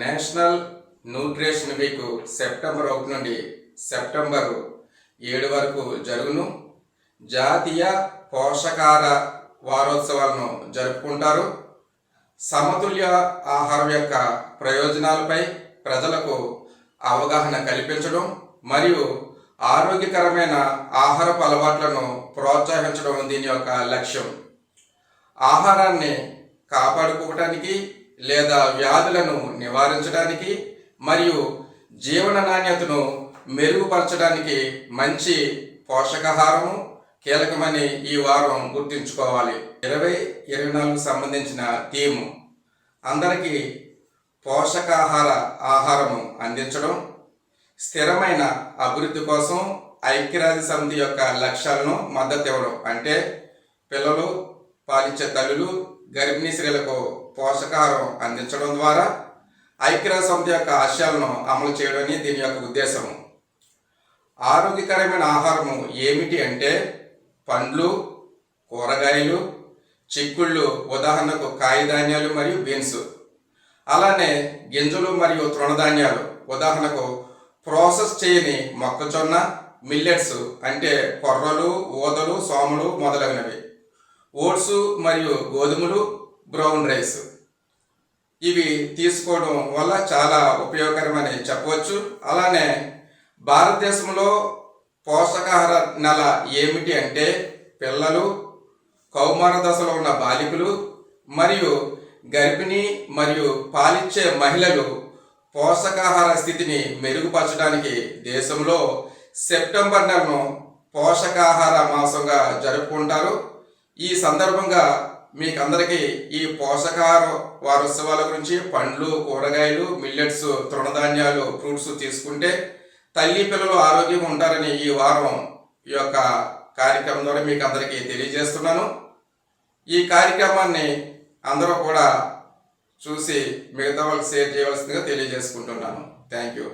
National nutrition week September 1 నుండి September 7 వరకు జరుగును. జాతీయ పోషకాహార వారోత్సవాలను జరుపుకుంటారు. సమతుల్య ఆహారం యొక్క ప్రయోజనాలపై ప్రజలకు అవగాహన కల్పించడం మరియు ఆరోగ్యకరమైన ఆహారపు అలవాట్లను ప్రోత్సహించడం దీని యొక్క లక్ష్యం. ఆహారాన్ని కాపాడుకోవడానికి లేదా వ్యాధులను నివారించడానికి మరియు జీవన నాణ్యతను మెరుగుపరచడానికి మంచి పోషకాహారము కీలకమని ఈ వారం గుర్తుంచుకోవాలి. 2024 సంబంధించిన థీమ్ అందరికీ పోషకాహార ఆహారము అందించడం, స్థిరమైన అభివృద్ధి కోసం ఐక్యరాజ్య సమితి యొక్క లక్ష్యాలను మద్దతు ఇవ్వడం. అంటే పిల్లలు, పాలిచ్చే తల్లులు, గర్భిణీ స్త్రీలకు పోషకాహారం అందించడం ద్వారా ఐక్యరాజ్య సమితి యొక్క ఆశయాలను అమలు చేయడం దీని యొక్క ఉద్దేశం. ఆరోగ్యకరమైన ఆహారము ఏమిటి అంటే పండ్లు, కూరగాయలు, చిక్కుళ్ళు, ఉదాహరణకు కాయధాన్యాలు మరియు బీన్స్. అలానే గింజలు మరియు తృణధాన్యాలు, ఉదాహరణకు ప్రాసెస్ చేయని మొక్కజొన్న, మిల్లెట్స్ అంటే కొర్రలు, ఊదలు, సోమలు మొదలగునవి, ఓట్స్ మరియు గోధుమలు, బ్రౌన్ రైస్. ఇవి తీసుకోవడం వల్ల చాలా ఉపయోగకరమని చెప్పవచ్చు. అలానే భారతదేశంలో పోషకాహార నెల ఏమిటి అంటే పిల్లలు, కౌమార దశలో ఉన్న బాలికలు మరియు గర్భిణీ మరియు పాలిచ్చే మహిళలు పోషకాహార స్థితిని మెరుగుపరచడానికి దేశంలో సెప్టెంబర్ నెలను పోషకాహార మాసంగా జరుపుకుంటారు. ఈ సందర్భంగా మీకందరికీ ఈ పోషకాహార వారోత్సవాల గురించి పండ్లు, కూరగాయలు, మిల్లెట్స్, తృణధాన్యాలు, ఫ్రూట్స్ తీసుకుంటే తల్లి పిల్లలు ఆరోగ్యంగా ఉంటారని ఈ వారం ఈ యొక్క కార్యక్రమం ద్వారా మీకు అందరికీ తెలియజేస్తున్నాను. ఈ కార్యక్రమాన్ని అందరూ కూడా చూసి మిగతా వాళ్ళకి షేర్ చేయవలసిందిగా తెలియజేసుకుంటున్నాను. Thank you.